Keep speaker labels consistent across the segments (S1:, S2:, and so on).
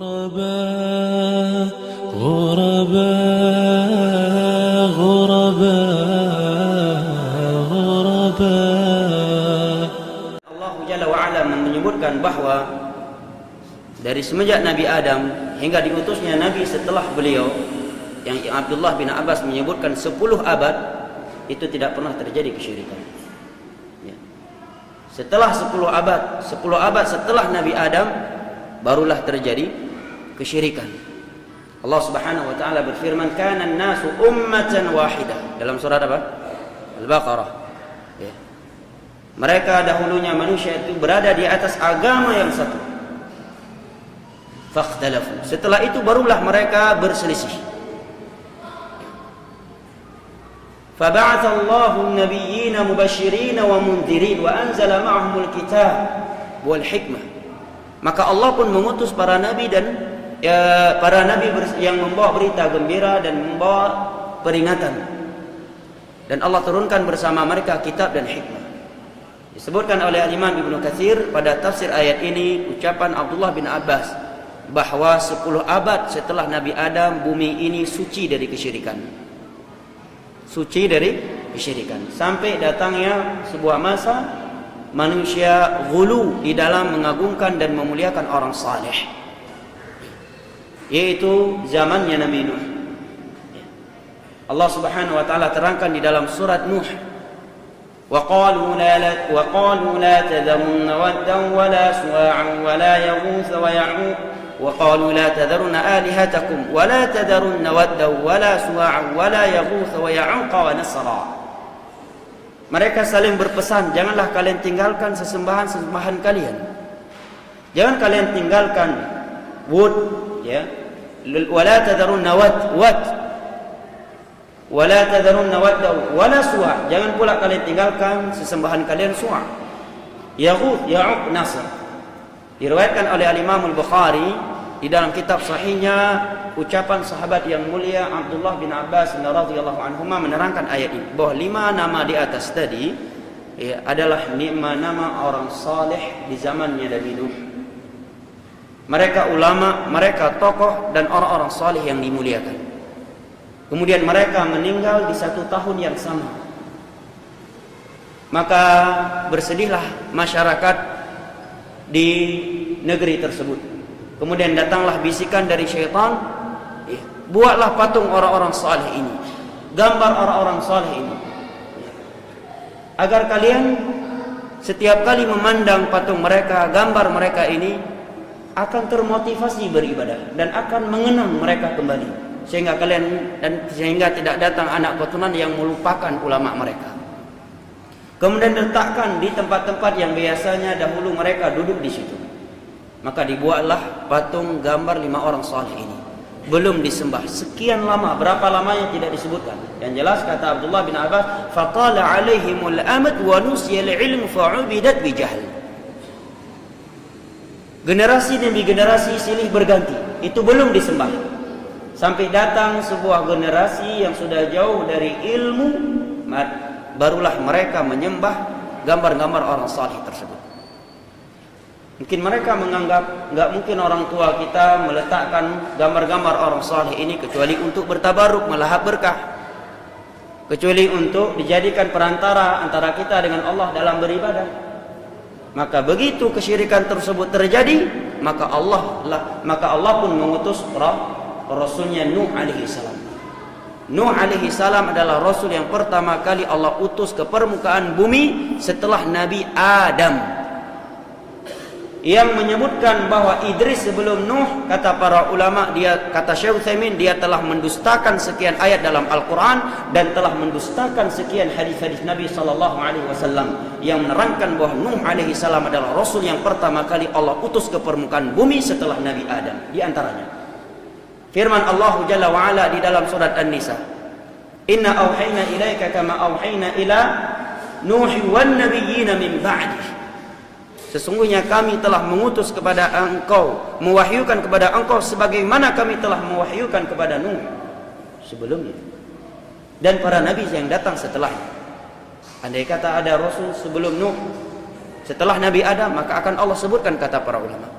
S1: غرباء غرباء غرباء غرباء.
S2: Allah Jalla wa'ala menyebutkan bahwa dari semenjak Nabi Adam hingga diutusnya Nabi setelah beliau, yang Abdullah bin Abbas menyebutkan 10 abad, itu tidak pernah terjadi kesyirikan. Ya. Setelah 10 abad setelah Nabi Adam, barulah terjadi kesyirikan. Allah Subhanahu wa taala berfirman, "Kana an-nasu ummatan wahidah." Dalam surat apa? Al-Baqarah. Ya. Mereka dahulunya manusia itu berada di atas agama yang satu. Fakhtalafu. Setelah itu barulah mereka berselisih. Fab'atha Allahu an-nabiyyina mubasysyirin wa mundhirin wa anzala ma'ahumul kitab wal hikmah. Maka Allah pun mengutus para nabi dan para nabi yang membawa berita gembira dan membawa peringatan. Dan Allah turunkan bersama mereka kitab dan hikmah. Disebutkan oleh Imam Ibnu Katsir pada tafsir ayat ini ucapan Abdullah bin Abbas bahwa 10 abad setelah Nabi Adam bumi ini suci dari kesyirikan. Suci dari kesyirikan. Sampai datangnya sebuah masa manusia ghulu di dalam mengagungkan dan memuliakan orang saleh, yaitu zamannya Nabi Nuh. Allah Subhanahu wa taala terangkan di dalam surat Nuh, wa qalu la tadharunna waddan wa la suwa'an wa la yaghus wa ya'uq wa qalu la tadharunna alihatakum wa la tadharunna waddan wa la suwa'an wa la yaghus wa ya'uq wa nasra. Mereka saling berpesan, janganlah kalian tinggalkan sesembahan-sesembahan kalian. Jangan kalian tinggalkan Wud, ya. Wala tadharunna wad wala tadharunna wadda wala suwa. Jangan pula kalian tinggalkan sesembahan kalian suwa. Yaghut, Ya'uq, Nasr. Diriwayatkan oleh Imam Al-Bukhari di dalam kitab sahihnya ucapan sahabat yang mulia Abdullah bin Abbas radhiyallahu anhuma menerangkan ayat ini bahwa 5 nama di atas tadi adalah 5 nama orang saleh di zamannya Nabi Nuh. Mereka ulama, mereka tokoh dan orang-orang saleh yang dimuliakan. Kemudian mereka meninggal di 1 tahun yang sama. Maka bersedihlah masyarakat di negeri tersebut. Kemudian datanglah bisikan dari syaitan, buatlah patung orang-orang saleh ini, gambar orang-orang saleh ini, agar kalian setiap kali memandang patung mereka, gambar mereka ini, akan termotivasi beribadah dan akan mengenang mereka kembali, sehingga tidak datang anak keturunan yang melupakan ulama mereka. Kemudian letakkan di tempat-tempat yang biasanya dahulu mereka duduk di situ. Maka dibuatlah patung gambar 5 orang saleh ini. Belum disembah sekian lama, berapa lamanya tidak disebutkan. Yang jelas kata Abdullah bin Abbas, faqala alaihimul amad wa nusiyal ilmu fa'ubidat bijahl. Generasi demi generasi silih berganti, itu belum disembah. Sampai datang sebuah generasi yang sudah jauh dari ilmu, barulah mereka menyembah gambar-gambar orang saleh tersebut. Mungkin mereka menganggap enggak mungkin orang tua kita meletakkan gambar-gambar orang saleh ini kecuali untuk bertabaruk, melahap berkah, kecuali untuk dijadikan perantara antara kita dengan Allah dalam beribadah. Maka begitu kesyirikan tersebut terjadi, maka Allah pun mengutus Rasulnya Nuh alaihi salam. Nuh alaihi salam adalah Rasul yang pertama kali Allah utus ke permukaan bumi setelah Nabi Adam. Yang menyebutkan bahwa Idris sebelum Nuh, kata para ulama, kata Syekh Utsaimin, dia telah mendustakan sekian ayat dalam Al-Quran dan telah mendustakan sekian hadis-hadis Nabi SAW yang menerangkan bahwa Nuh alaihi salam adalah Rasul yang pertama kali Allah utus ke permukaan bumi setelah Nabi Adam. Di antaranya firman Allah Jalla wa'ala di dalam surat An-Nisa, Inna awhayna ilaika kama awhayna ila Nuhi wan nabiyyina min ba'dih. Sesungguhnya kami telah mengutus kepada engkau, mewahyukan kepada engkau sebagaimana kami telah mewahyukan kepada Nuh sebelumnya dan para nabi yang datang setelahnya. Andai kata ada Rasul sebelum Nuh, setelah Nabi Adam, maka akan Allah sebutkan, kata para ulama.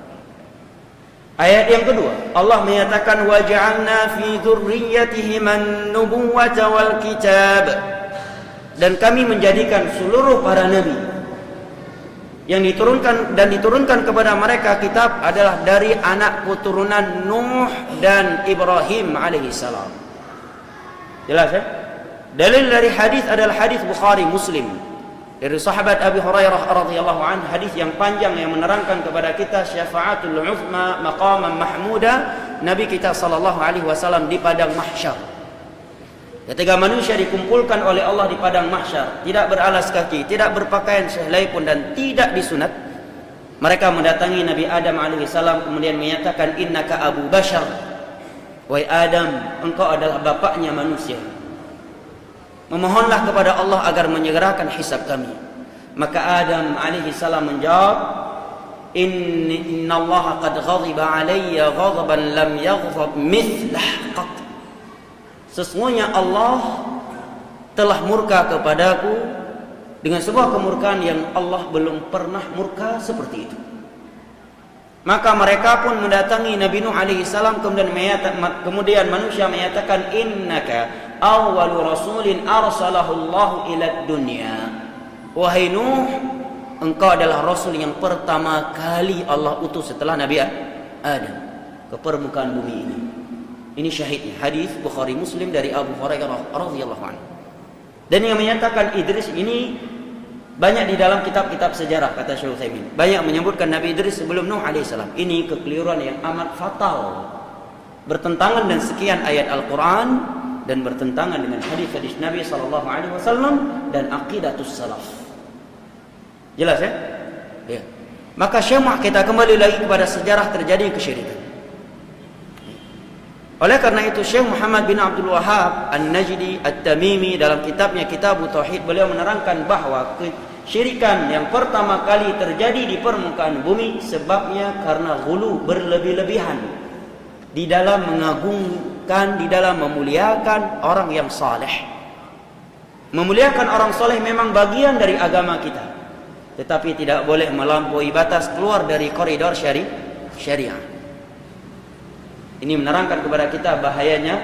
S2: Ayat yang kedua, Allah menyatakan waja'alna fi dzurriyyatihim an-nubuwwata wal kitab. Dan kami menjadikan seluruh para nabi yang diturunkan kepada mereka kitab adalah dari anak keturunan Nuh dan Ibrahim alaihissalam. Jelas ya? Dalil dari hadis adalah hadis Bukhari Muslim dari sahabat Abi Hurairah radhiyallahu anhu, hadis yang panjang yang menerangkan kepada kita syafa'atul uzma maqaman mahmuda Nabi kita sallallahu alaihi wasallam di padang mahsyar. Ketika manusia dikumpulkan oleh Allah di padang mahsyar, tidak beralas kaki, tidak berpakaian sehelai pun dan tidak disunat, mereka mendatangi Nabi Adam alaihi salam kemudian menyatakan innaka Abu Bashar, wahai Adam, engkau adalah bapaknya manusia. Memohonlah kepada Allah agar menyegerakan hisab kami. Maka Adam alaihi salam menjawab, innallaha qad ghadiba alayya ghadaban lam yaghdab mithlah qat. Sesungguhnya Allah telah murka kepadaku dengan sebuah kemurkaan yang Allah belum pernah murka seperti itu. Maka mereka pun mendatangi Nabi Nuh alaihi salam kemudian manusia menyatakan innaka awwalu rasulin arsalahu Allahu ila dunya. Wahai Nuh, engkau adalah rasul yang pertama kali Allah utus setelah Nabi Adam ke permukaan bumi ini. Ini syahidnya, hadis Bukhari Muslim dari Abu Hurairah radhiyallahu anhu. Dan yang menyatakan Idris ini banyak di dalam kitab-kitab sejarah, kata Syekh Utsaimin. Banyak menyebutkan Nabi Idris sebelum Nuh alaihissalam. Ini kekeliruan yang amat fatal, bertentangan dengan sekian ayat Al-Quran dan bertentangan dengan hadis-hadis Nabi SAW dan aqidatus salaf. Jelas ya? Ya. Maka syamah kita kembali lagi kepada sejarah terjadi kesyirikan. Oleh karena itu Syekh Muhammad bin Abdul Wahhab An-Najdi At-Tamimi dalam kitabnya Kitabut Tauhid, beliau menerangkan bahwa kesyirikan yang pertama kali terjadi di permukaan bumi sebabnya karena ghulu, berlebih-lebihan di dalam mengagungkan, di dalam memuliakan orang yang saleh. Memuliakan orang saleh memang bagian dari agama kita, tetapi tidak boleh melampaui batas keluar dari koridor syariah. Ini menerangkan kepada kita bahayanya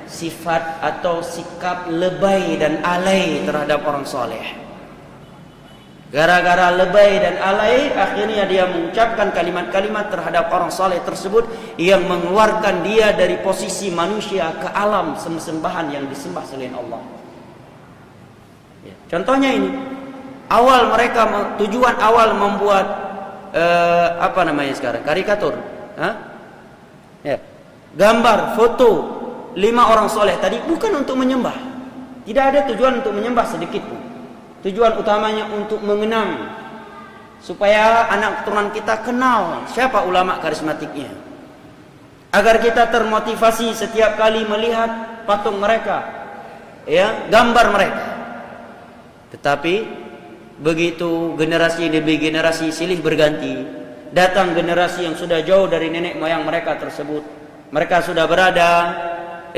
S2: sifat atau sikap lebay dan alay terhadap orang soleh. Gara-gara lebay dan alay, akhirnya dia mengucapkan kalimat-kalimat terhadap orang soleh tersebut yang mengeluarkan dia dari posisi manusia ke alam sembahan yang disembah selain Allah. Ya. Contohnya ini, tujuan awal membuat karikatur, ya. Gambar, foto 5 orang soleh tadi bukan untuk menyembah. Tidak ada tujuan untuk menyembah sedikit pun. Tujuan utamanya untuk mengenang, supaya anak keturunan kita kenal siapa ulama karismatiknya, agar kita termotivasi setiap kali melihat patung mereka, ya, gambar mereka. Tetapi begitu generasi demi generasi silih berganti, datang generasi yang sudah jauh dari nenek moyang mereka tersebut. Mereka sudah berada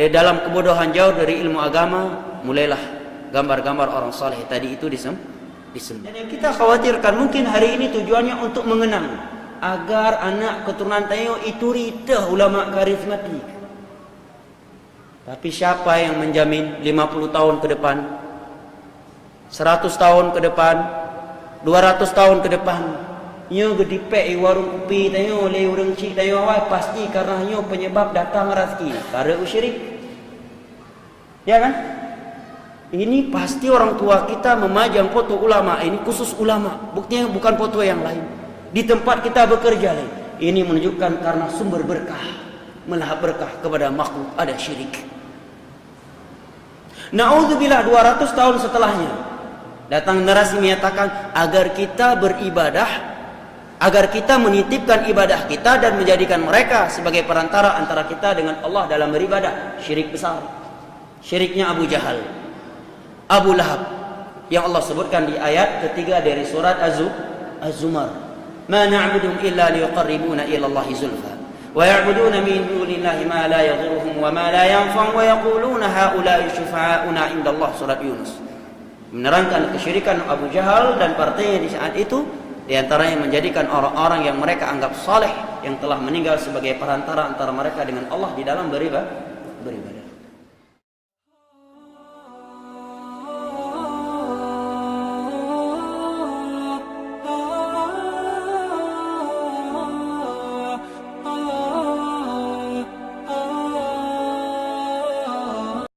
S2: dalam kebodohan jauh dari ilmu agama, mulailah gambar-gambar orang saleh tadi itu disembah. Dan yang kita khawatirkan mungkin hari ini tujuannya untuk mengenang agar anak keturunan tayo itu rita ulama karismatik. Tapi siapa yang menjamin 50 tahun ke depan, 100 tahun ke depan, 200 tahun ke depan, nyo gedipek warung kopi tayo le urang cik tayo pasti karena nyo penyebab datang rezeki karena syirik. Ya kan? Ini pasti orang tua kita memajang foto ulama, ini khusus ulama, buktinya bukan foto yang lain. Di tempat kita bekerja lain. Ini menunjukkan karena sumber berkah, melahap berkah kepada makhluk ada syirik. Na'udzubillah 200 tahun setelahnya datang generasi menyatakan agar kita beribadah, agar kita menitipkan ibadah kita dan menjadikan mereka sebagai perantara antara kita dengan Allah dalam beribadah. Syirik besar. Syiriknya Abu Jahal, Abu Lahab, yang Allah sebutkan di ayat ketiga dari surat Az-Zumar. Ma na'buduhum illa liyuqarribuna ila Allahi zulfa wa ya'buduna min dunillahi ma la yadhurruhum wa ma la yanfa'uhum wa yaquluna haula'i syufa'auna 'inda Allah. Surat Yunus menerangkan kesyirikan Abu Jahal dan partainya di saat itu. Di antaranya menjadikan orang-orang yang mereka anggap saleh, yang telah meninggal sebagai perantara antara mereka dengan Allah di dalam beribadah.